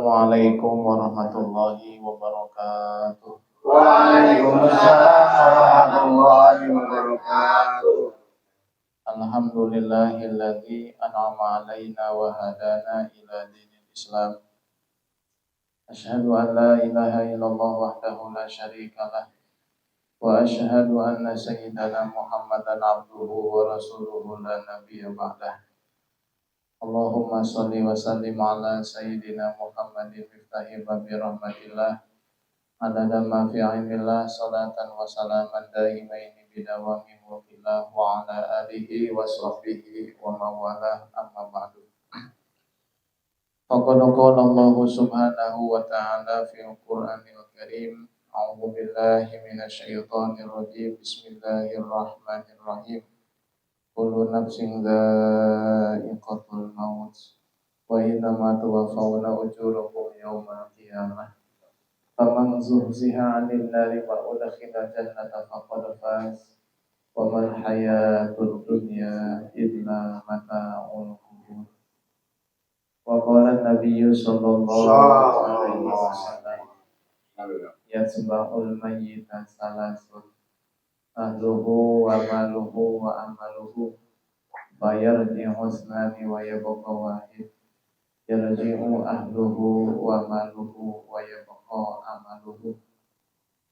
Assalamualaikum warahmatullahi wabarakatuh. Waalaikumsalam warahmatullahi wabarakatuh. Alhamdulillahilladzi an'ama alaina wa hadana ila dinil Islam. Asyhadu an la ilaha illallah wahdahu la syarikalah wa asyhadu anna sayyidana Muhammadan abduhu wa rasuluhu la nabiyya ba'dah. Allahumma shalli wa sallim ala sayyidina Muhammadin miftahi babi rahmatillah adada ma fi ilmillah salatan wa salaman daimaini bidawami mulkillah wa ala alihi wa sahbihi wa mawalah amma ba'du. Faqad qala Allah subhanahu wa ta'ala fi al-Qur'anil Karim, a'udzu billahi minasy syaithanir rajim, bismillahirrahmanirrahim. Kullu nafsin dha'iqatul maut wa innama tuwaffawna ujurakum yawmal qiyamah. Faman zuhziha 'anil nari wa udkhila jannata faqad faz wa mal hayatud dunya illa mata'ul ghurur. Wa qala an-nabiyyu sallallahu alaihi wasallam yasba'ul mayyita salasun ahluhu wa maluhu wa amaluhu bayarji husnani wa yabqa wahid yarji'u ahluhu wa maluhu wa yabqa amaluhu.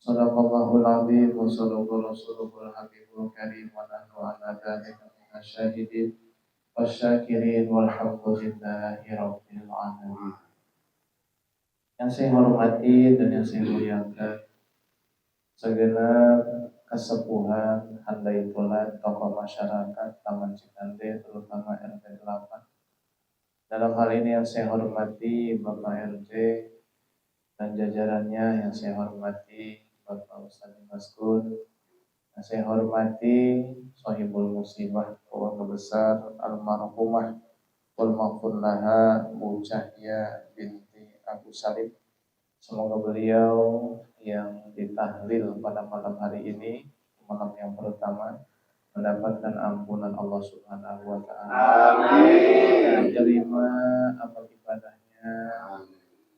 Sadaqallahul azim wa sadaqa rasuluhul habibul karim wa nahnu ala dzalika minasyahidin wasyakirin walhamdulillahi rabbil alamin. Yang saya hormati dan yang saya muliakan segenap kesepuhan handaitulan tokoh masyarakat Taman Cikande, terutama RT 8. Dalam hal ini yang saya hormati Bapak RT dan jajarannya, yang saya hormati Bapak Ustadz Maskun, yang saya hormati Sohibul Musibah keluarga besar almarhumah wal maghfur laha Bu Cahya binti Abu Salib. Semoga beliau yang ditahlil pada malam hari ini, malam yang pertama, mendapatkan ampunan Allah Subhanahu wa taala. Amin. Diterima amal ibadahnya,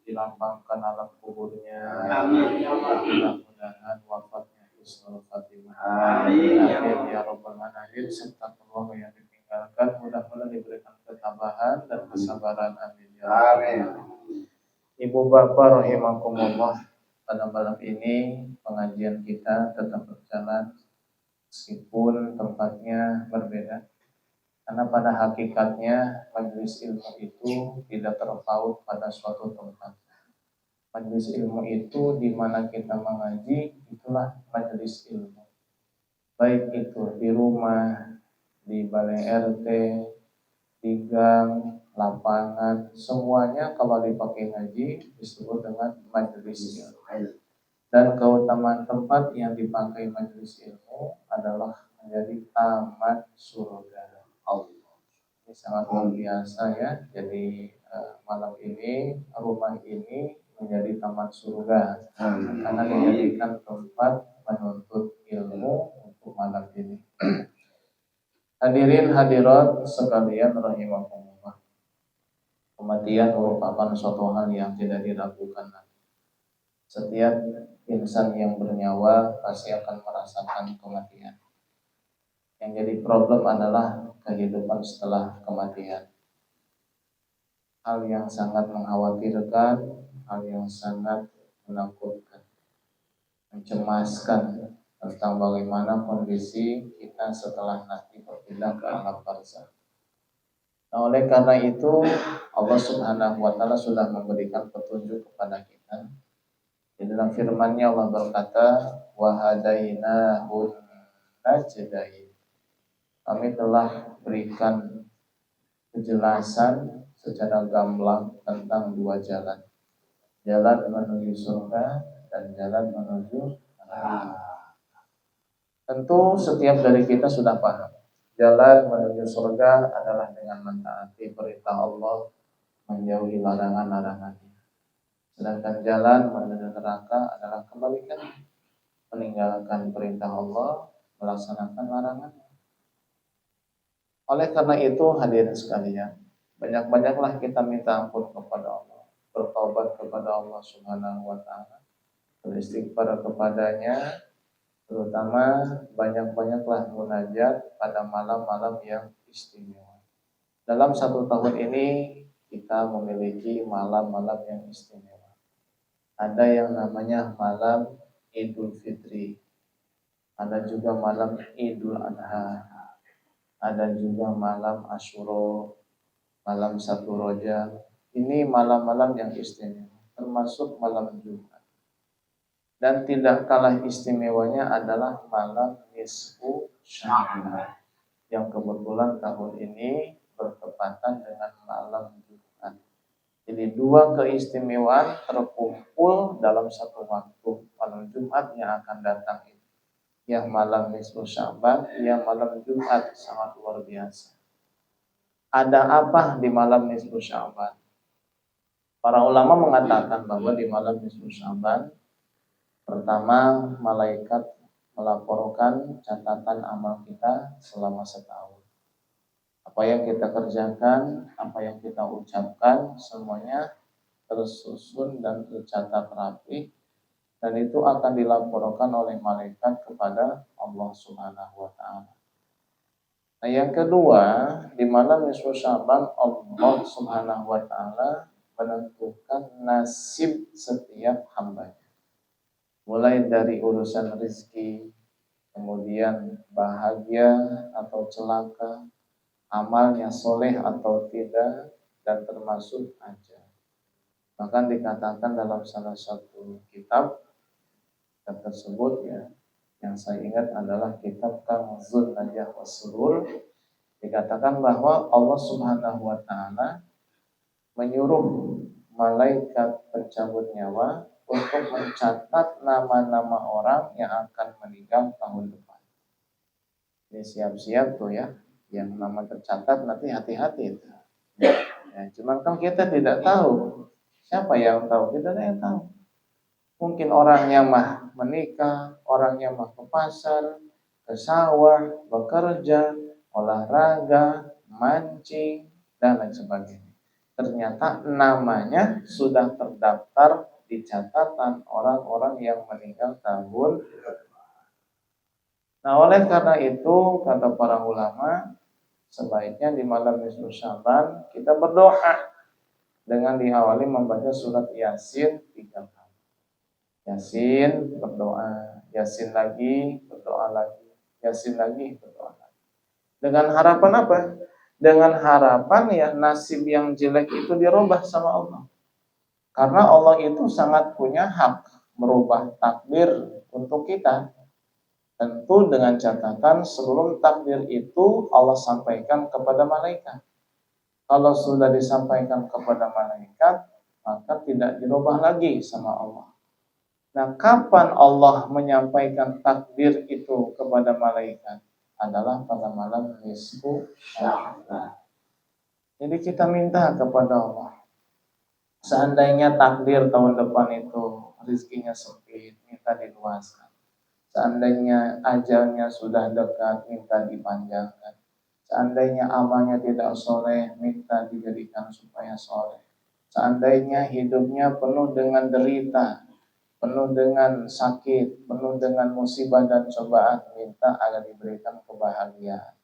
dilapangkan alam kuburnya. Amin. Mudah-mudahan wafatnya husnul khatimah. Amin. Amin ya rabbal alamin. Serta keluarga yang ditinggalkan mudah-mudahan diberikan ketabahan dan kesabaran. Amin ya rabbal alamin. Ibu bapak rahimakumullah, pada malam ini pengajian kita tetap berjalan meskipun tempatnya berbeda. Karena pada hakikatnya majelis ilmu itu tidak terpaut pada suatu tempat. Majelis ilmu itu di mana kita mengaji, itulah majelis ilmu. Baik itu di rumah, di balai RT, di gang, lapangan, semuanya kalau dipakai ngaji disebut dengan majelis ilmu. Dan keutamaan tempat yang dipakai majelis ilmu adalah menjadi taman surga Allah. Ini sangat luar biasa ya. Jadi malam ini rumah ini menjadi taman surga karena dijadikan tempat menuntut ilmu untuk malam ini. Hadirin hadirat sekalian rahimakumullah. Kematian merupakan suatu hal yang tidak diragukan. Setiap insan yang bernyawa pasti akan merasakan kematian. Yang jadi problem adalah kehidupan setelah kematian. Hal yang sangat mengkhawatirkan, hal yang sangat menakutkan, mencemaskan tentang bagaimana kondisi kita setelah nanti berpindah ke alam barzakh. Nah, oleh karena itu Allah Subhanahu wa taala sudah memberikan petunjuk kepada kita. Di dalam firman-Nya Allah berkata, wa hadainahu najdain. Kami telah berikan kejelasan secara gamblang tentang dua jalan. Jalan menuju surga dan jalan menuju neraka. Tentu setiap dari kita sudah paham. Jalan menuju surga adalah dengan mentaati perintah Allah, menjauhi larangan-larangannya. Sedangkan jalan menuju neraka adalah kebalikan, meninggalkan perintah Allah, melaksanakan larangannya. Oleh karena itu hadirin sekalian, banyak-banyaklah kita minta ampun kepada Allah. bertaubat kepada Allah Subhanahu wa taala, beristighfar kepadanya, terutama banyak-banyaklah munajat pada malam-malam yang istimewa. Dalam 1 tahun ini kita memiliki malam-malam yang istimewa. Ada yang namanya malam Idul Fitri, ada juga malam Idul Adha, ada juga malam Asyura, malam 1 Rajab. Ini malam-malam yang istimewa, termasuk malam Jumat. Dan tidak kalah istimewanya adalah malam nisfu Sya'ban, yang kebetulan tahun ini bertepatan dengan malam Jumat. Jadi 2 keistimewaan terkumpul dalam 1 waktu, malam Jumat yang akan datang ini. Yang malam nisfu Sya'ban, yang malam Jumat, sangat luar biasa. Ada apa di malam nisfu Sya'ban? Para ulama mengatakan bahwa di malam nisfu Sya'ban, pertama, malaikat melaporkan catatan amal kita selama setahun. Apa yang kita kerjakan, apa yang kita ucapkan, semuanya tersusun dan tercatat rapi, dan itu akan dilaporkan oleh malaikat kepada Allah Subhanahu wa taala. Nah, yang kedua, di malam nisfu Sya'ban Allah Subhanahu wa taala menentukan nasib setiap hambanya. Mulai dari urusan rezeki, kemudian bahagia atau celaka, amalnya soleh atau tidak, dan termasuk ajal. Bahkan dikatakan dalam salah satu kitab tersebut, ya, yang saya ingat adalah kitab Kanzun Najah Wasurur, dikatakan bahwa Allah Subhanahu wa taala menyuruh malaikat pencabut nyawa untuk mencatat nama-nama orang yang akan meninggal tahun depan. Ini siap-siap tuh ya, yang nama tercatat nanti hati-hati itu. Ya, cuman kan kita tidak tahu. Siapa yang tahu? Kita tidak tahu. Mungkin orangnya mah menikah, orangnya mah ke pasar, ke sawah, bekerja, olahraga, mancing, dan lain sebagainya. Ternyata namanya sudah terdaftar di catatan orang-orang yang meninggal tahun. Nah, oleh karena itu, kata para ulama, sebaiknya di malam nisfu Sya'ban kita berdoa dengan diawali membaca surat Yasin 3 kali. Yasin, berdoa, Yasin lagi, berdoa lagi, Yasin lagi, berdoa lagi. Dengan harapan apa? Dengan harapan ya nasib yang jelek itu dirubah sama Allah. Karena Allah itu sangat punya hak merubah takdir untuk kita. Tentu dengan catatan sebelum takdir itu Allah sampaikan kepada malaikat. Kalau sudah disampaikan kepada malaikat, maka tidak dirubah lagi sama Allah. Nah, kapan Allah menyampaikan takdir itu kepada malaikat? Adalah pada malam nisfu Sya'ban. Jadi kita minta kepada Allah. Seandainya takdir tahun depan itu rezekinya sempit, minta diluaskan. Seandainya ajalnya sudah dekat, minta dipanjangkan. Seandainya amalnya tidak soleh, minta dijadikan supaya soleh. Seandainya hidupnya penuh dengan derita, penuh dengan sakit, penuh dengan musibah dan cobaan, minta agar diberikan kebahagiaan.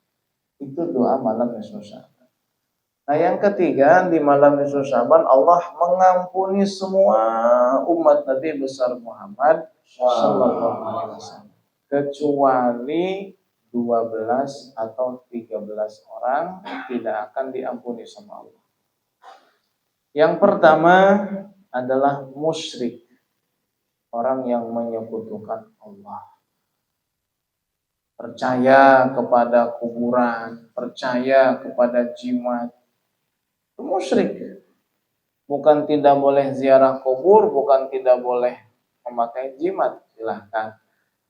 Itu doa malam nisfu Sya'ban. Nah, yang ketiga, di malam nisfu Sya'ban Allah mengampuni semua umat Nabi besar Muhammad sallallahu alaihi wasallam, kecuali 12 atau 13 orang tidak akan diampuni sama Allah. Yang pertama adalah musyrik, orang yang menyekutukan Allah. Percaya kepada kuburan, percaya kepada jimat, itu musyrik. Bukan tidak boleh ziarah kubur, bukan tidak boleh memakai jimat, silahkan.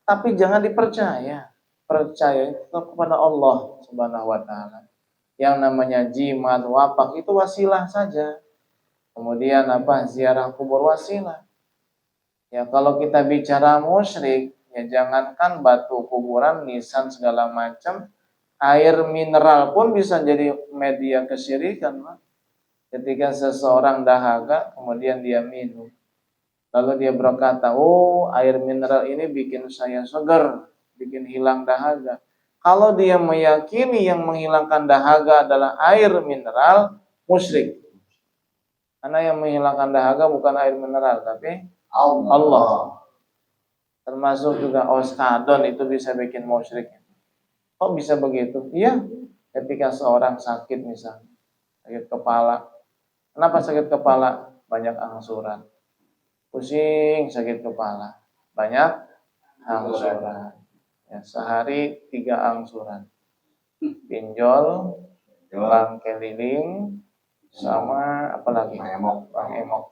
Tapi jangan dipercaya. Percaya itu kepada Allah Subhanahu wa taala. Yang namanya jimat, wapak itu wasilah saja. Kemudian ziarah kubur wasilah. Ya, kalau kita bicara musyrik, ya jangankan batu kuburan, nisan segala macam, air mineral pun bisa jadi media kesyirikan, Pak. Ketika seseorang dahaga, kemudian dia minum. Lalu dia berkata, oh air mineral ini bikin saya segar, bikin hilang dahaga. Kalau dia meyakini yang menghilangkan dahaga adalah air mineral, musyrik. Karena yang menghilangkan dahaga bukan air mineral, tapi Allah. Termasuk juga oskadon itu bisa bikin musyrik. Kok bisa begitu? Iya, ketika seorang sakit misalnya, sakit kepala. Kenapa sakit kepala? Banyak angsuran. Pusing sakit kepala. Banyak angsuran. Ya, sehari 3 angsuran. Pinjol, bank keliling, sama apa lagi? Bank emok.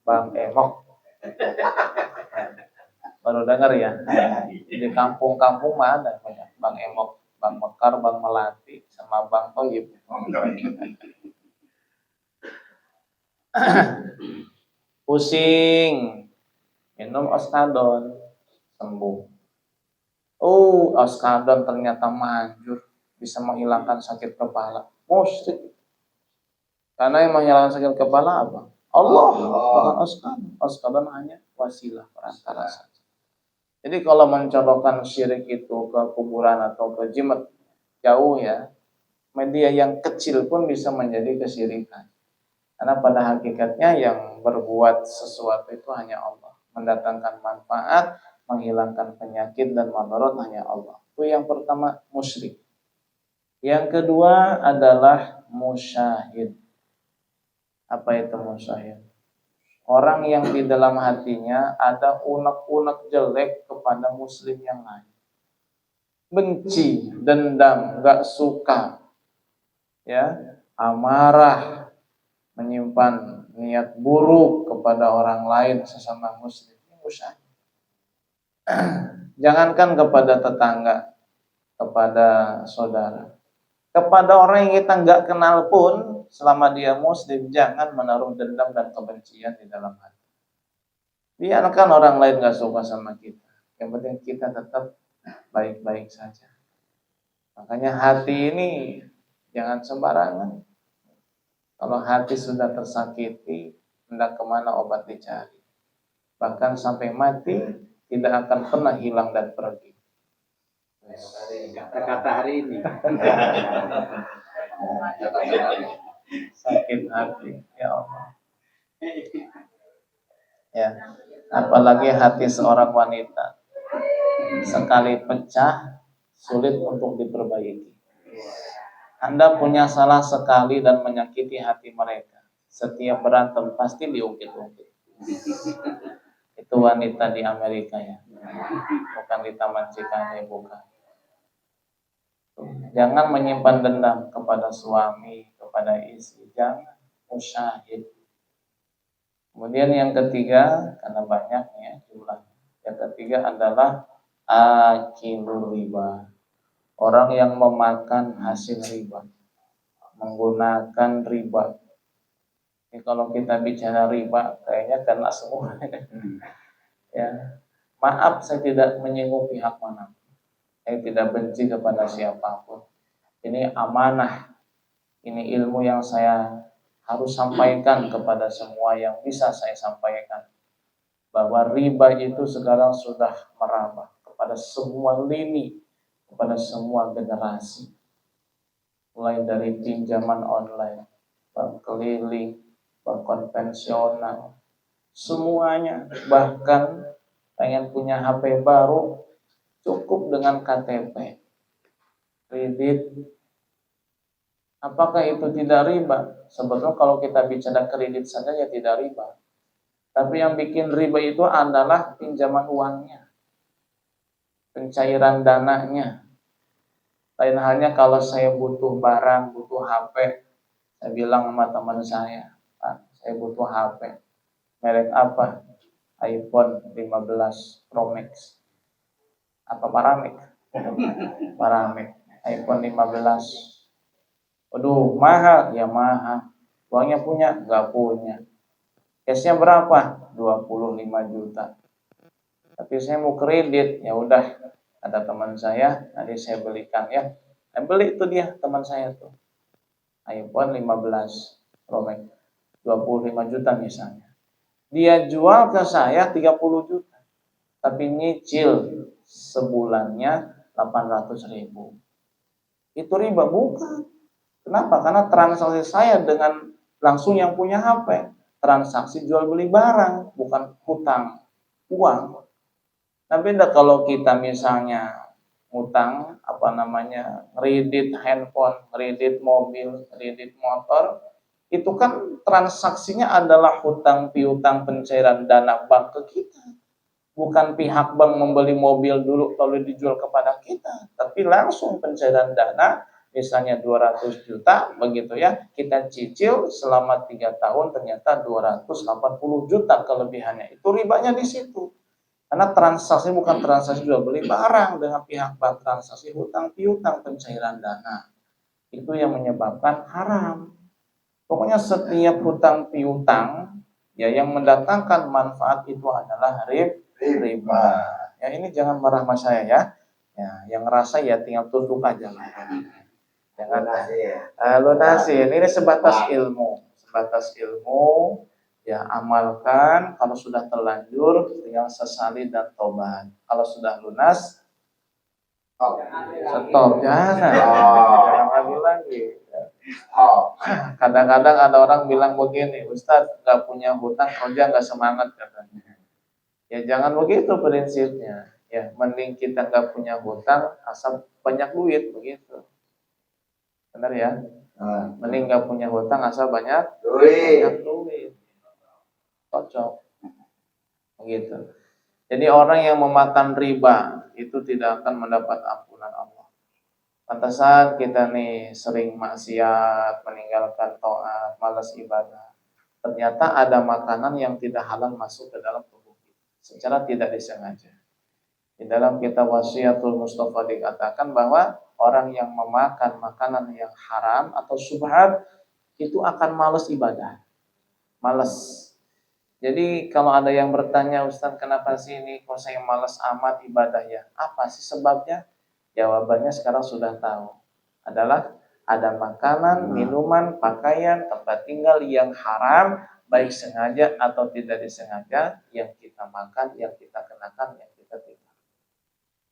Bank emok. Baru dengar ya? Di kampung-kampung mah ada banyak bank emok, bank mekar, bank melati, sama bank toyib. Pusing, minum oskadon, sembuh. Oh, oskadon ternyata manjur, bisa menghilangkan sakit kepala. Musyrik. Karena yang menghilangkan sakit kepala apa? Allah, bukan oskadon. Oskadon hanya wasilah, perantara saja. Jadi kalau mencontohkan syirik itu ke kuburan atau ke jimat, jauh ya. Media yang kecil pun bisa menjadi kesyirikan. Karena pada hakikatnya yang berbuat sesuatu itu hanya Allah. Mendatangkan manfaat, menghilangkan penyakit dan madarat hanya Allah. Itu yang pertama, musyrik. Yang kedua adalah musyahid. Apa itu musyahid? Orang yang di dalam hatinya ada unek-unek jelek kepada muslim yang lain. Benci, dendam, gak suka, ya, amarah, menyimpan niat buruk kepada orang lain sesama muslim. Ini musyahid. Jangankan kepada tetangga, kepada saudara, kepada orang yang kita nggak kenal pun, selama dia muslim, jangan menaruh dendam dan kebencian di dalam hati. Biarkan orang lain nggak suka sama kita, yang penting kita tetap baik-baik saja. Makanya hati ini jangan sembarangan. Kalau hati sudah tersakiti, hendak kemana obat dicari. Bahkan sampai mati tidak akan pernah hilang dan pergi. Kata-kata hari ini. Sakit hati, ya Allah. Ya, apalagi hati seorang wanita sekali pecah sulit untuk diperbaiki. Anda punya salah sekali dan menyakiti hati mereka. Setiap berantem pasti diungkit-ungkit. Itu wanita di Amerika ya, bukan di Taman Cikande, bukan. Jangan menyimpan dendam kepada suami, kepada istri. Jangan, musyahid. Kemudian yang ketiga, karena banyaknya jumlahnya. Yang ketiga adalah akilur riba. Orang yang memakan hasil riba, menggunakan riba. Jadi kalau kita bicara riba, kayaknya kena semua. Ya, maaf saya tidak menyinggung pihak mana. Saya tidak benci kepada siapapun. Ini amanah. Ini ilmu yang saya harus sampaikan kepada semua yang bisa saya sampaikan. Bahwa riba itu sekarang sudah merambah kepada semua lini, kepada semua generasi. Mulai dari pinjaman online, bank keliling, bank konvensional, semuanya. Bahkan pengen punya HP baru, cukup dengan KTP, kredit. Apakah itu tidak riba? Sebetulnya kalau kita bicara kredit saja ya tidak riba. Tapi yang bikin riba itu adalah pinjaman uangnya, pencairan dananya. Lain halnya kalau saya butuh barang, butuh HP, saya bilang sama teman saya, Pak, saya butuh HP. Merek apa? iPhone 15 Pro Max. Apa Paramec? Paramec. iPhone 15. Waduh, mahal. Ya mahal. Uangnya punya? Enggak punya. Cashnya berapa? 25 juta. Tapi saya mau kredit. Ya udah, ada teman saya, nanti saya belikan ya. Beli itu dia teman saya tuh. iPhone 15 Pro Max 25 juta misalnya. Dia jual ke saya 30 juta. Tapi nyicil sebulannya 800.000. Itu riba? Bukan. Kenapa? Karena transaksi saya dengan langsung yang punya HP. Transaksi jual beli barang, bukan hutang uang. Nah beda kalau kita misalnya utang kredit handphone, kredit mobil, kredit motor, itu kan transaksinya adalah hutang piutang pencairan dana bank ke kita. Bukan pihak bank membeli mobil dulu lalu dijual kepada kita, tapi langsung pencairan dana, misalnya 200 juta begitu ya, kita cicil selama 3 tahun ternyata 280 juta kelebihannya. Itu ribanya di situ. Karena transaksi bukan transaksi jual beli barang dengan pihak bank, transaksi hutang piutang pencairan dana. Itu yang menyebabkan haram. Pokoknya setiap hutang piutang ya yang mendatangkan manfaat itu adalah riba. Ya ini jangan marah sama saya ya. Ya, yang ngerasa ya tinggal tunduk aja lah. Jangan lunasin. Ini sebatas ilmu. Sebatas ilmu. Ya amalkan, kalau sudah terlanjur tinggal sesali dan tobat. Kalau sudah lunas stop, jangan lagi. Kadang-kadang ada orang bilang begini, Ustadz nggak punya hutang kerja nggak semangat katanya. Ya jangan begitu prinsipnya. Ya mending kita nggak punya hutang asal banyak duit begitu. Benar ya? Mending nggak punya hutang asal banyak duit. Cocok begitu. Jadi orang yang memakan riba itu tidak akan mendapat ampunan Allah. Pantasan kita nih sering maksiat, meninggalkan taat, malas ibadah. Ternyata ada makanan yang tidak halal masuk ke dalam tubuh kita secara tidak disengaja. Di dalam kitab Wasiatul Mustafa dikatakan bahwa orang yang memakan makanan yang haram atau syubhat itu akan malas ibadah. Malas. Jadi kalau ada yang bertanya, Ustaz kenapa sih ini kok saya malas amat ibadah ya? Apa sih sebabnya? Jawabannya sekarang sudah tahu. Adalah ada makanan, minuman, pakaian, tempat tinggal yang haram, baik sengaja atau tidak disengaja, yang kita makan, yang kita kenakan, yang kita tinggal.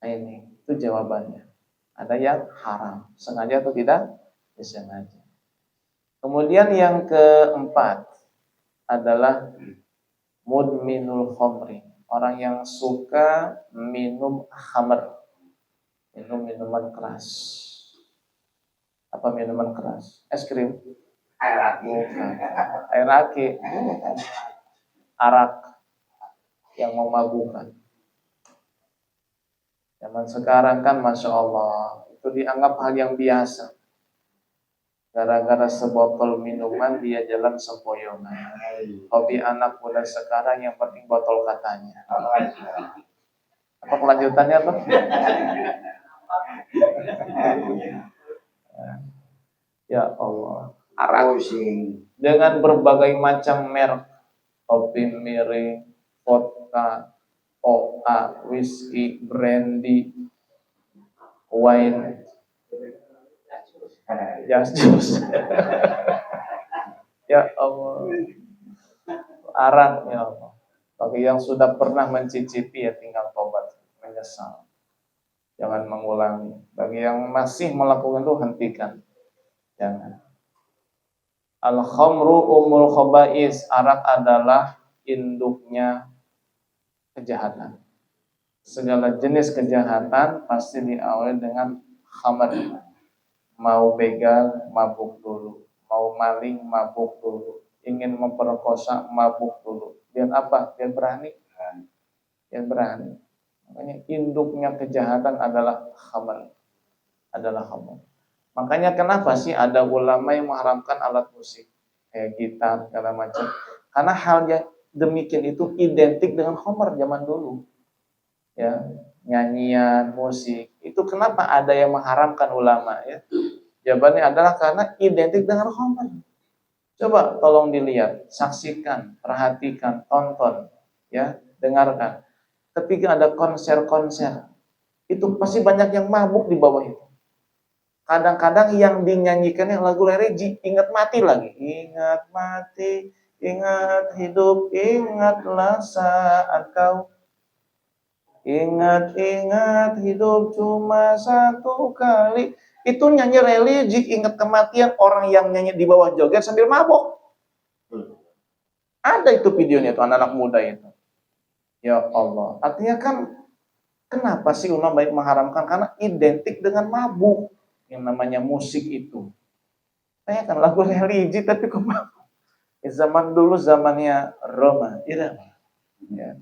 Nah ini, itu jawabannya. Ada yang haram, sengaja atau tidak disengaja. Kemudian yang keempat adalah mudminul khamri, orang yang suka minum khamr, minum minuman keras. Apa minuman keras? Es krim? Bukan. Air aki? Bukan. Arak yang memabukkan. Zaman sekarang kan Masya Allah itu dianggap hal yang biasa. Gara-gara sebotol minuman dia jalan sempoyongan. Hobi anak muda sekarang yang penting botol katanya. Apa kelanjutannya tuh? Ya Allah. Arak dengan berbagai macam merek, kopi miring, vodka, OA, whisky, brandy, wine, jus. Ya Allah. Arak ya Allah. Bagi yang sudah pernah mencicipi ya tinggal tobat, menyesal. Jangan mengulangi. Bagi yang masih melakukan itu hentikan. Jangan. Al-khamru umul khaba'is, arak adalah induknya kejahatan. Segala jenis kejahatan pasti diawali dengan khamr. Mau begal, mabuk dulu. Mau maling, mabuk dulu. Ingin memperkosa, mabuk dulu. Biar apa? Biar berani. Biar berani. Makanya induknya kejahatan adalah khamr. Makanya kenapa sih ada ulama yang mengharamkan alat musik kayak gitar segala macam? Karena hal yang demikian itu identik dengan khamr zaman dulu. Ya, nyanyian, musik. Itu kenapa ada yang mengharamkan ulama ya? Jawabannya adalah karena identik dengan khamr. Coba tolong dilihat, saksikan, perhatikan, tonton, ya, dengarkan. Ketika ada konser-konser, itu pasti banyak yang mabuk di bawah itu. Kadang-kadang yang dinyanyikannya lagu religi, ingat mati lagi. Ingat mati, ingat hidup, ingatlah saat kau. Ingat hidup cuma satu kali. Itu nyanyi religi, ingat kematian, orang yang nyanyi di bawah joget sambil mabok. Ada itu videonya tuh anak-anak muda itu. Ya Allah. Artinya kan kenapa sih ulama baik mengharamkan? Karena identik dengan mabuk yang namanya musik itu. Saya kan lagu religi tapi kok mabuk. Zaman dulu zamannya Roma Irama. Ya.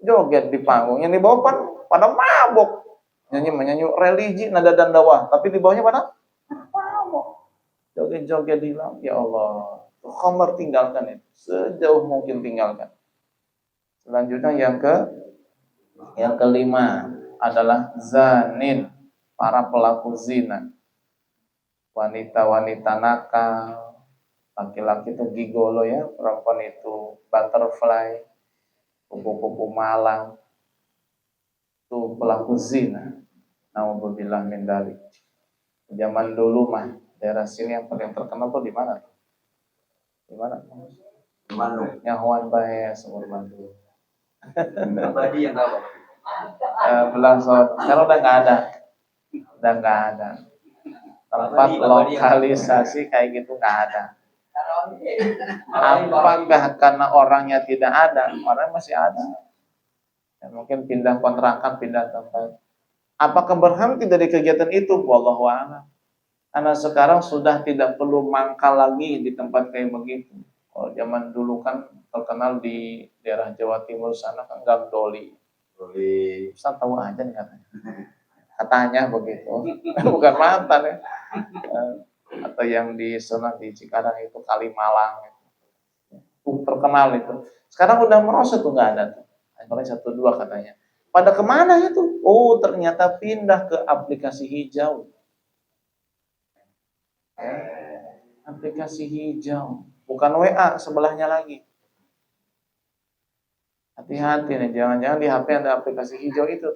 Joget di panggung, yang di bawah pada mabok. Menyanyi religi nada dan dakwah, tapi di bawahnya pada mabok. Joget-joget di dalam. Ya Allah. Khamar tinggalkan itu. Sejauh mungkin tinggalkan. Selanjutnya yang kelima adalah zanin, para pelaku zina. Wanita-wanita nakal, laki-laki itu gigolo ya, perempuan itu butterfly, kupu-kupu malang, itu pelaku zina. Nauzubillah min dzalik. Zaman dulu mah daerah sini yang paling terkenal tuh di mana? Di mana? Bandung. Nyahuan Bae Sumur Bandung. Abadi yang apa? Belasot. Sekarang udah nggak ada. Tempat lokalisasi kayak gitu nggak ada. Apakah karena orangnya tidak ada? Orang masih ada. Ya, mungkin pindah kontrakan, pindah tempat. Apakah berhenti dari kegiatan itu? Wallahu a'lam. Karena sekarang sudah tidak perlu mangkal lagi di tempat kayak begitu. Kalau zaman dulu kan terkenal di daerah Jawa Timur sana kan Gang Doli. Ustaz tahu aja nih katanya begitu. Bukan mantan ya. Atau yang di sana di Cikarang itu Kalimalang. Terkenal itu. Sekarang udah merosot tuh nggak ada tuh. Hanya satu dua katanya. Pada kemana itu? Oh ternyata pindah ke aplikasi hijau. Aplikasi hijau. Bukan WA, sebelahnya lagi. Hati-hati nih, jangan-jangan di HP ada aplikasi hijau itu.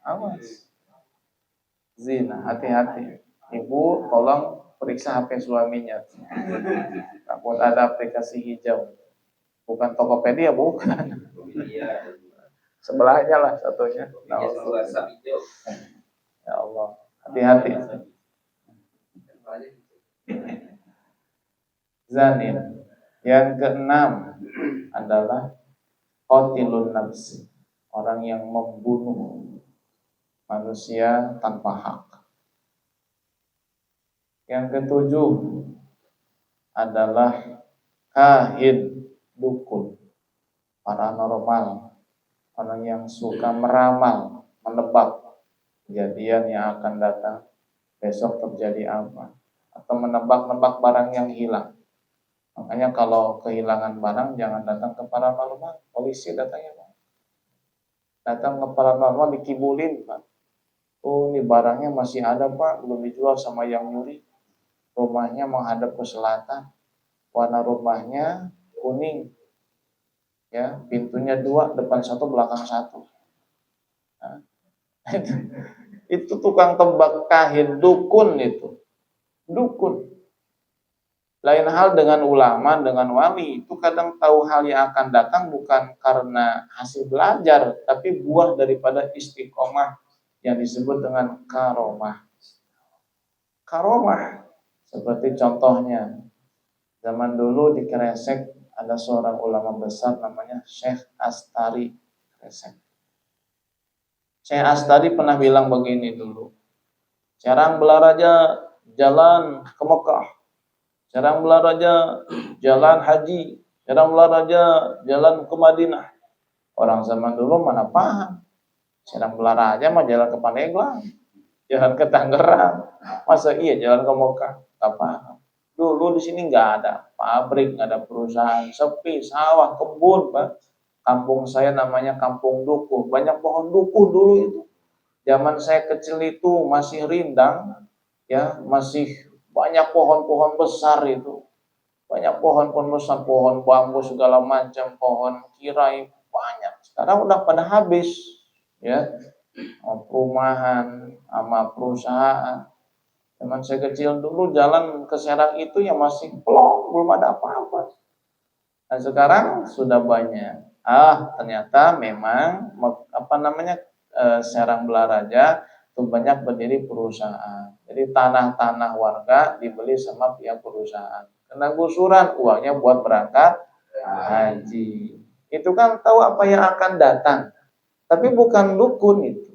Awas. Zina, hati-hati. Ibu tolong periksa HP suaminya. Takut ada aplikasi hijau. Bukan Tokopedia, bukan. Sebelahnya lah satunya. Ya Allah, hati-hati. Zanin. Yang keenam adalah qatilun nafsi, orang yang membunuh manusia tanpa hak. Yang ketujuh adalah kahin, dukun, paranormal, orang yang suka meramal, menebak kejadian yang akan datang, besok terjadi apa, atau menebak-nebak barang yang hilang. Makanya kalau kehilangan barang jangan datang ke paranormal, polisi datangnya Pak. Datang ke paranormal dikibulin Pak. Oh ini barangnya masih ada Pak, belum dijual sama yang nyuri. Rumahnya menghadap ke selatan, warna rumahnya kuning, ya pintunya 2, depan 1, belakang 1. Nah, itu tukang tebak kahin, dukun itu, dukun. Lain hal dengan ulama, dengan wali, itu kadang tahu hal yang akan datang bukan karena hasil belajar, tapi buah daripada istiqomah yang disebut dengan karomah. Karomah, seperti contohnya, zaman dulu di Kresek ada seorang ulama besar namanya Syekh Astari Kresek. Syekh Astari pernah bilang begini dulu, jarang belaraja jalan ke Mekah, jarang belaraja jalan haji, jarang belaraja jalan ke Madinah. Orang zaman dulu mana paham. Jarang belaraja mah jalan ke Pandeglang, jalan ke Tangerang. Masa iya jalan ke Mekah? Gak paham. Dulu di sini nggak ada pabrik, nggak ada perusahaan, sepi, sawah, kebun, Pak. Kampung saya namanya Kampung Dukuh, banyak pohon dukuh dulu itu. Zaman saya kecil itu masih rindang, ya masih banyak pohon-pohon besar itu. Banyak pohon-pohon besar, pohon bambu segala macam, pohon kirai, banyak. Sekarang udah pada habis, ya. sama perumahan, sama perusahaan. Zaman saya kecil dulu jalan ke Serang itu ya masih plong, belum ada apa-apa. Nah sekarang sudah banyak. Ternyata memang Serang Belaraja itu banyak berdiri perusahaan. Jadi tanah-tanah warga dibeli sama pihak perusahaan. Kena gusuran, uangnya buat berangkat haji. Itu kan tahu apa yang akan datang. Tapi bukan dukun itu.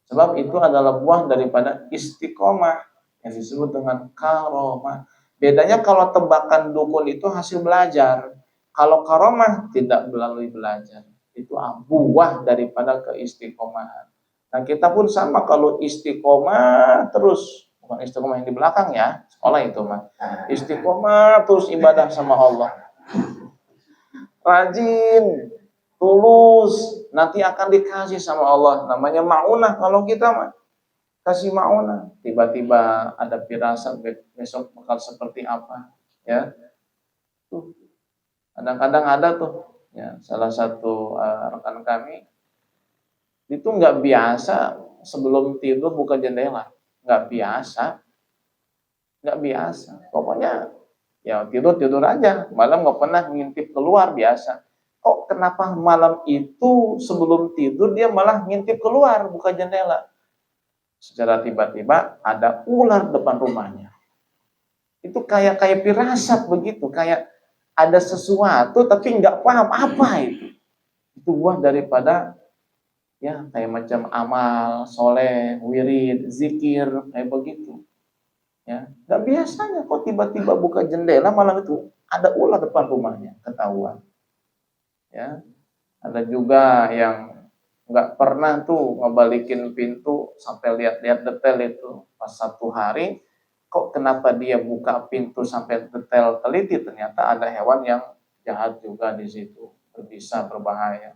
Sebab itu adalah buah daripada istiqomah yang disebut dengan karomah. Bedanya kalau tebakan dukun itu hasil belajar. Kalau karomah tidak melalui belajar. Itu buah daripada keistiqomahan. Nah kita pun sama kalau istiqomah terus. Bukan istiqomah yang di belakang ya. Sekolah itu mah. Istiqomah terus ibadah sama Allah. Rajin, tulus, nanti akan dikasih sama Allah. Namanya ma'unah kalau kita mah. Kasih ma'unah. Tiba-tiba ada firasat besok bakal seperti apa. Ya. Tuh. Kadang-kadang ada tuh. Ya, salah satu rekan kami. Itu nggak biasa sebelum tidur buka jendela. Nggak biasa. Nggak biasa. Pokoknya ya tidur aja. Malam nggak pernah ngintip keluar biasa. Kok kenapa malam itu sebelum tidur dia malah ngintip keluar buka jendela? Secara tiba-tiba ada ular depan rumahnya. Itu kayak firasat begitu, kayak ada sesuatu tapi nggak paham apa itu. Itu buah daripada ya kayak macam amal, soleh, wirid, zikir kayak begitu. Ya, nggak biasanya kok tiba-tiba buka jendela malam itu ada ular depan rumahnya, ketahuan. Ya, ada juga yang nggak pernah tuh ngebalikin pintu sampai lihat-lihat detail itu. Pas satu hari, kok kenapa dia buka pintu sampai detail teliti? Ternyata ada hewan yang jahat juga di situ, berbisa, berbahaya.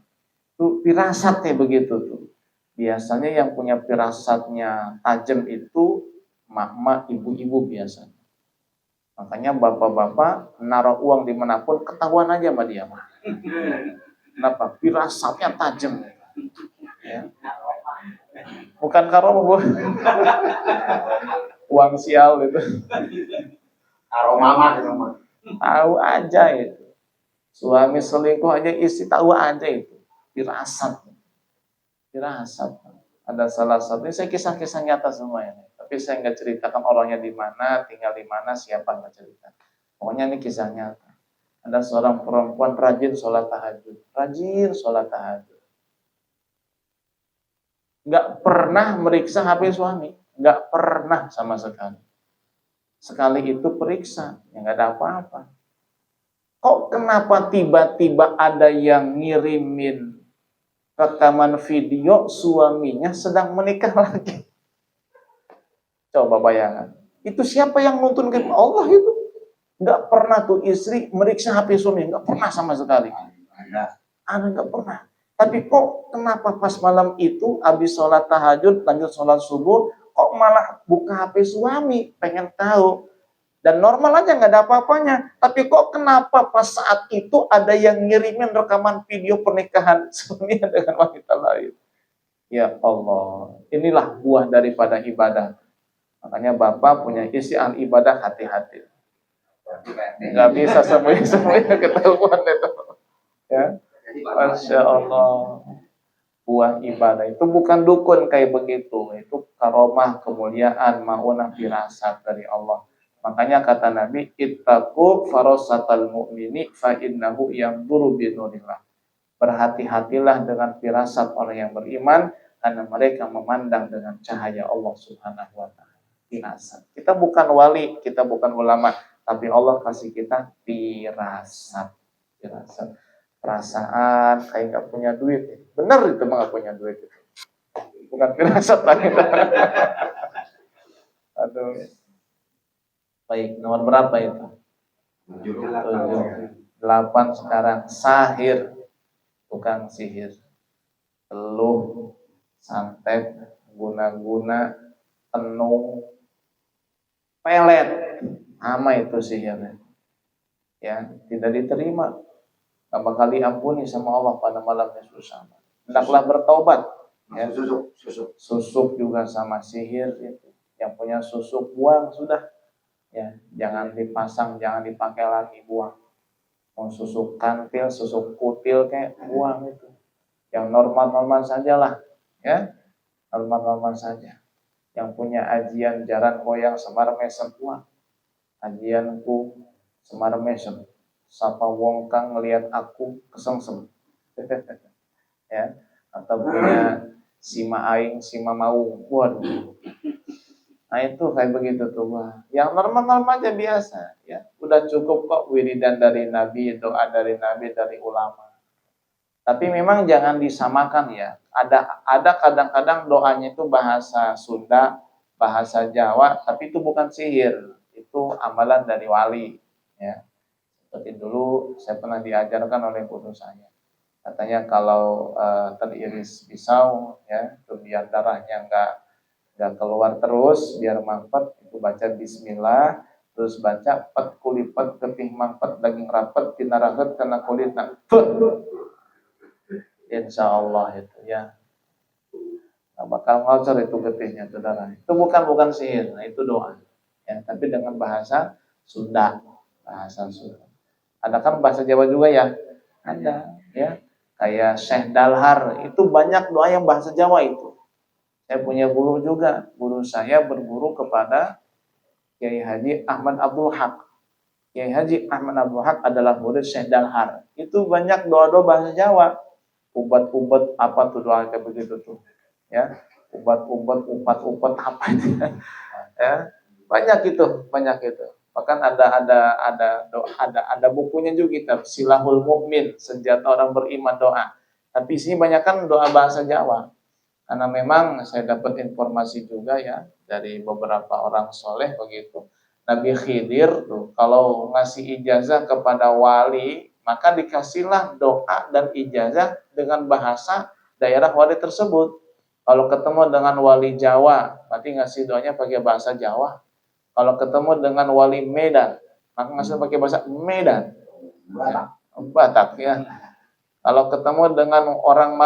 Itu firasatnya begitu tuh. Biasanya yang punya firasatnya tajam itu mak-mak, ibu-ibu biasanya. Makanya bapak-bapak naruh uang dimanapun ketahuan aja sama dia. Kenapa? Firasatnya tajam. Ya. Bukan karomah, uang sial itu. Aroma. Tahu aja itu. Suami selingkuh aja, istri tahu aja itu. Firasat. Ada salah satu, ini saya kisah-kisah nyata semua ini. Tapi saya nggak ceritakan orangnya di mana, tinggal di mana, siapa nggak cerita. Pokoknya ini kisah nyata. Ada seorang perempuan rajin sholat tahajud. Nggak pernah meriksa HP suami. Nggak pernah sama sekali. Sekali itu periksa, ya nggak ada apa-apa. Kok kenapa tiba-tiba ada yang ngirimin rekaman video suaminya sedang menikah lagi? Coba bayangkan. Itu siapa yang nuntun ke Allah itu? Nggak pernah tuh istri meriksa HP suami, nggak pernah sama sekali. Ada nggak pernah. Tapi kok kenapa pas malam itu habis sholat tahajud, lanjut sholat subuh, kok malah buka HP suami, pengen tahu. Dan normal aja nggak ada apa-apanya. Tapi kok kenapa pas saat itu ada yang ngirimin rekaman video pernikahan suami dengan wanita lain? Ya Allah, inilah buah daripada ibadah. Makanya Bapak punya isi ibadah, hati-hati. Nggak bisa semuanya ketahuan itu. Ya, Masya Allah. Buah ibadah itu bukan dukun kayak begitu. Itu karomah, kemuliaan, ma'unah, firasat dari Allah. Makanya kata Nabi, ittaqu farasatal mu'mini fa innahu yanzuru bi nurillah. Berhati-hatilah dengan firasat orang yang beriman karena mereka memandang dengan cahaya Allah Subhanahu wa taala. Firasat. Kita bukan wali, kita bukan ulama, tapi Allah kasih kita firasat. Perasaan kayak nggak punya duit. Benar itu mah nggak punya duit itu. Bukan firasat lagi. Aduh. Baik, nomor berapa itu? 7. 8 sekarang. Sahir, bukan sihir. Teluh, santet, guna-guna, tenung, pelet. Sama itu sihirnya. Ya, tidak diterima. Gak bakal diampuni sama Allah pada malam yang susah. Hendaklah bertaubat. Ya. Susuk. Susuk juga sama sihir itu. Yang punya susuk buang sudah. Ya, jangan dipasang, jangan dipakai lagi, buang. Mau susuk kantil, susuk kutil kayak buang itu. Yang normal-normal sajalah, ya. Normal-normal saja. Yang punya ajian jaran goyang semar mesem buang. Ajianku semar mesem. Sapa wong kang ngelihat aku kesengsem. Ya, atau punya sima aing, sima mau. Waduh. Nah itu kayak begitu tuh. Yang normal-normal aja biasa ya. Udah cukup kok wiridan dari Nabi, doa dari Nabi, dari ulama. Tapi memang jangan disamakan ya. Ada kadang-kadang doanya itu bahasa Sunda, bahasa Jawa, tapi itu bukan sihir. Itu amalan dari wali ya. Seperti dulu saya pernah diajarkan oleh guru saya. Katanya kalau teriris pisau ya, itu biar darahnya nggak keluar terus, biar mampet, itu baca bismillah, terus baca pet kulipet getih mampet daging rapet tina raget kena kulit nak insya Allah itu ya nggak bakal ngocor itu getihnya itu darah. Itu bukan sihir, nah itu doa ya, tapi dengan bahasa Sunda, bahasa Sunda. Ada kan bahasa Jawa juga ya, ada ya, kayak Syekh Dalhar itu banyak doa yang bahasa Jawa itu. Saya punya guru juga, guru saya berguru kepada Kiai Haji Ahmad Abdul Haq. Kiai Haji Ahmad Abdul Haq adalah murid Syekh Dalhar. Itu banyak doa-doa bahasa Jawa. Ubat-ubat apa tuh doa kayak begitu tuh. Ya, ubat-ubat, upat-upat apa itu. Ya, banyak itu. Bahkan ada bukunya juga kitab Silahul Mukmin, senjata orang beriman doa. Tapi sini banyak kan doa bahasa Jawa. Karena memang saya dapat informasi juga ya dari beberapa orang soleh begitu. Nabi Khidir tuh kalau ngasih ijazah kepada wali, maka dikasihlah doa dan ijazah dengan bahasa daerah wali tersebut. Kalau ketemu dengan wali Jawa, berarti ngasih doanya pakai bahasa Jawa. Kalau ketemu dengan wali Medan, maka ngasih pakai bahasa Medan. Ya, Batak ya. Kalau ketemu dengan orang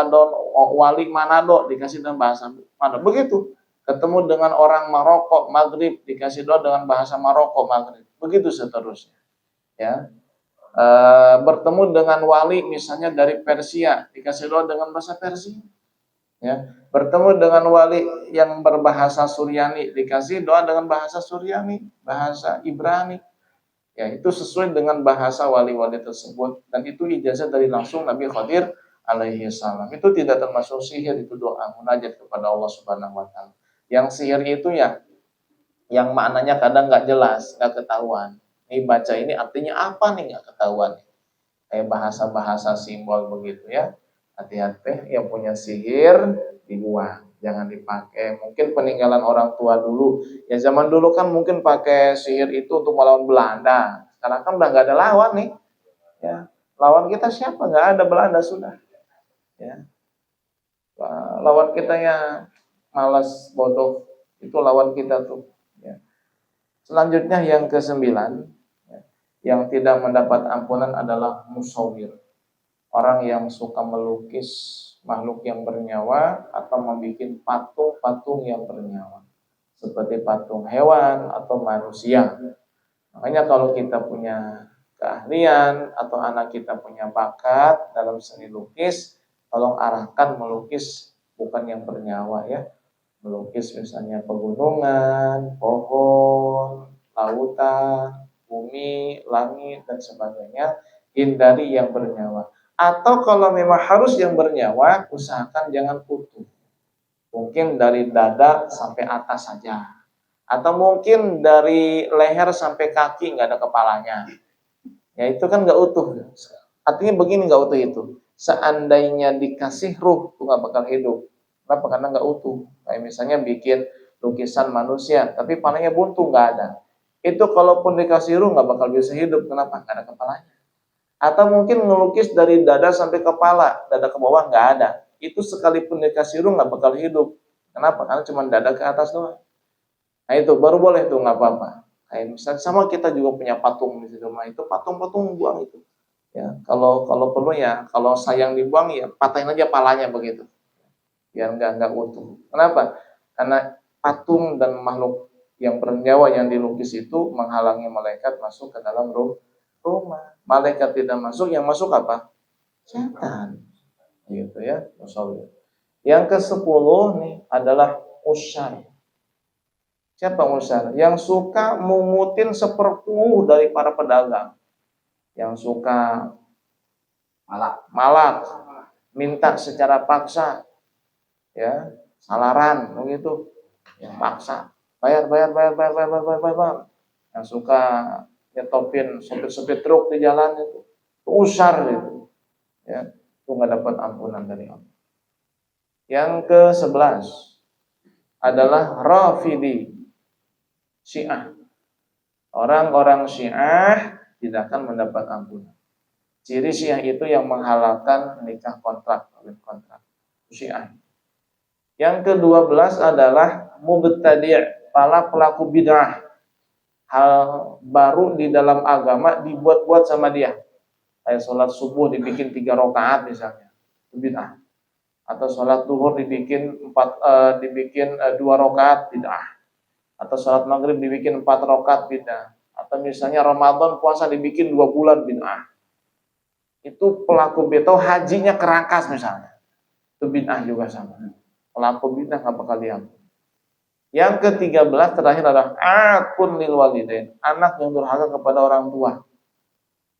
wali Manado dikasih dengan bahasa Manado. Begitu. Ketemu dengan orang Maroko, Maghrib dikasih doa dengan bahasa Maroko, Maghrib. Begitu seterusnya. Ya. Bertemu dengan wali misalnya dari Persia dikasih doa dengan bahasa Persia. Ya. Bertemu dengan wali yang berbahasa Suryani dikasih doa dengan bahasa Suryani, bahasa Ibrani. Ya, itu sesuai dengan bahasa wali-wali tersebut dan itu ijazah dari langsung Nabi Khidir alaihi salam. Itu tidak termasuk sihir, itu doa munajat kepada Allah Subhanahu wa taala. Yang sihir itu ya yang maknanya kadang nggak jelas, nggak ketahuan. Ini baca ini artinya apa nih nggak ketahuan. Kayak bahasa-bahasa simbol begitu ya. Hati-hati yang punya sihir dibuang, jangan dipakai. Mungkin peninggalan orang tua dulu. Ya zaman dulu kan mungkin pakai sihir itu untuk melawan Belanda. Sekarang kan udah nggak ada lawan nih. Ya, lawan kita siapa? Nggak ada, Belanda sudah. Ya, lawan kita yang malas bodoh itu lawan kita tuh. Ya. Selanjutnya yang ke-9, ya, yang tidak mendapat ampunan adalah musawwir. Orang yang suka melukis makhluk yang bernyawa atau membuat patung-patung yang bernyawa. Seperti patung hewan atau manusia. Makanya kalau kita punya keahlian atau anak kita punya bakat dalam seni lukis, tolong arahkan melukis bukan yang bernyawa ya. Melukis misalnya pegunungan, pohon, lautan, bumi, langit, dan sebagainya. Hindari yang bernyawa. Atau kalau memang harus yang bernyawa, usahakan jangan utuh. Mungkin dari dada sampai atas saja. Atau mungkin dari leher sampai kaki nggak ada kepalanya. Ya itu kan nggak utuh. Artinya begini nggak utuh itu. Seandainya dikasih ruh, itu nggak bakal hidup. Kenapa? Karena nggak utuh. Kayak misalnya bikin lukisan manusia, tapi palanya buntu nggak ada. Itu kalaupun dikasih ruh nggak bakal bisa hidup. Kenapa? Nggak ada kepalanya. Atau mungkin ngelukis dari dada sampai kepala, dada ke bawah nggak ada. Itu sekalipun dikasih ruh nggak bakal hidup. Kenapa? Karena cuma dada ke atas doang. Nah itu baru boleh tuh nggak apa-apa. Kayak misalnya sama kita juga punya patung di rumah itu patung-patung buang itu. Ya kalau perlu ya kalau sayang dibuang ya patahin aja palanya begitu. biar nggak utuh. Kenapa? Karena patung dan makhluk yang bernyawa yang dilukis itu menghalangi malaikat masuk ke dalam rumah. Malaikat tidak masuk, yang masuk apa? Setan. Gitu ya. Yang ke-10 nih adalah usyar. Siapa usyar? Yang suka mungutin seperpuluh dari para pedagang. Yang suka malak, minta secara paksa, ya, salaran begitu, ya, paksa, bayar. Yang suka nyetopin sopir truk di jalan itu usyar itu, ya, itu nggak dapat ampunan dari Allah. Yang ke-11 adalah Rafidi, Syiah. Orang-orang Syiah tidak akan mendapat ampunan. Ciri Syiah itu yang menghalalkan nikah kontrak. Syiah. Yang ke-12 adalah mubtadi', para pelaku bid'ah. Hal baru di dalam agama dibuat-buat sama dia. Kayak sholat subuh dibikin 3 rakaat misalnya, bid'ah. Atau sholat duhur dibikin 2 rakaat, bid'ah. Atau sholat maghrib dibikin 4 rakaat, bid'ah. Atau misalnya Ramadan puasa dibikin 2 bulan, bid'ah. Itu pelaku bid'ah. Hajinya kerangkas misalnya, itu bid'ah juga sama. Pelaku bid'ah nggak bakal diampuni. Yang ke-13 terakhir adalah akun lil walidain, anak yang durhaka kepada orang tua.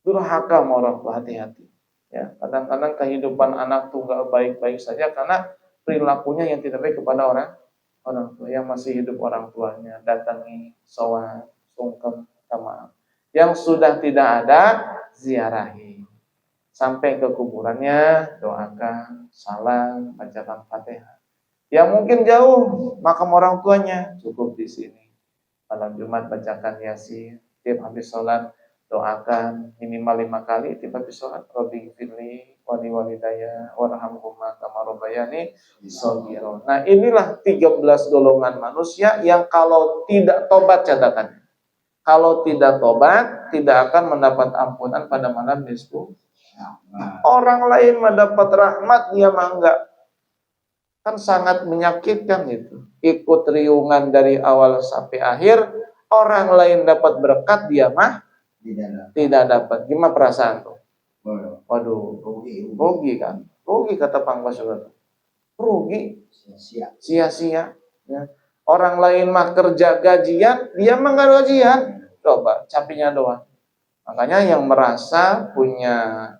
Durhaka sama orang tua, hati-hati. Ya, kadang-kadang kehidupan anak tuh nggak baik-baik saja karena perilakunya yang tidak baik kepada orang tua. Yang masih hidup orang tuanya datangi, sowan, sungkem, maaf. Yang sudah tidak ada, ziarahi. Sampai ke kuburannya, doakan, salam, bacakan Fatihah. Yang mungkin jauh makam orang tuanya, cukup di sini. Malam Jumat bacakan Yasin, tiap habis sholat doakan minimal 5 kali, tiap habis sholat Rabbi firli wali walidaya warhamhuma kama rabbayani shaghira. Nah, inilah 13 golongan manusia yang kalau tidak tobat, catatannya, kalau tidak tobat tidak akan mendapat ampunan pada malam nisfu. Orang lain mendapat rahmat, dia mah enggak. Kan sangat menyakitkan itu. Ikut riungan dari awal sampai akhir, orang lain dapat berkat, dia mah tidak dapat. Gimana perasaan tuh? Waduh, rugi kan? Rugi kata Pangkas juga. Rugi, sia-sia. Ya. Orang lain mah kerja gajian, dia mah nggak gajian. Coba, capeknya doang. Makanya yang merasa punya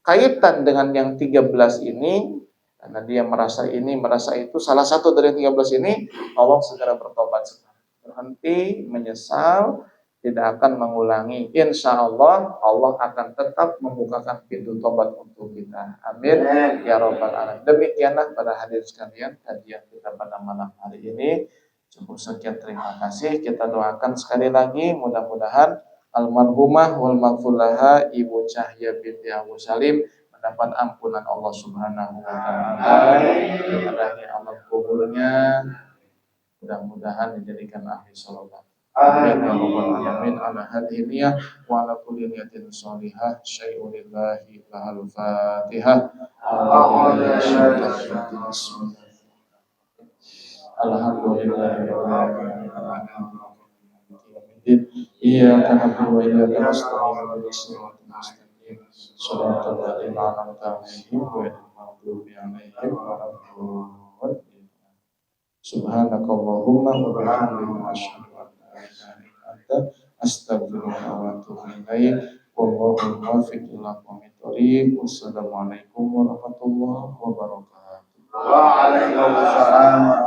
kaitan dengan yang 13 ini, karena dia merasa ini, merasa itu, salah satu dari 13 ini, Allah segera bertobat sekarang. Berhenti, menyesal, tidak akan mengulangi. Insya Allah, Allah akan tetap membukakan pintu tobat untuk kita. Amin. Ya Rabbal Alamin. Demikianlah pada hadirin sekalian, kajian kita pada malam hari ini. Cukup sekian, terima kasih. Kita doakan sekali lagi, mudah-mudahan almarhumah wal maghfurlaha Ibu Cahya binti Abu Salim mendapat ampunan Allah Subhanahu wa taala. Kepada amal kuburnya mudah-mudahan dijadikan ahli sholawat. Amin ya rabbal alamin. Ala hadhihi niyah wa ala kulli niyatin shalihah. Syai'un lillahi lahal fatihah. Alhamdulillahi rabbil alamin. Iyyaka na'budu wa iyyaka nasta'in. Shiratal ladzina an'amta 'alaihim ghairil maghdubi 'alaihim waladdallin. Subhanakallahumma wa bihamdika asyhadu an la ilaha illa anta astaghfiruka wa atubu ilaik. Wallahu muwaffiq ila aqwamit thoriq. Wassalamualaikum warahmatullahi wabarakatuh. Waalaikumsalam.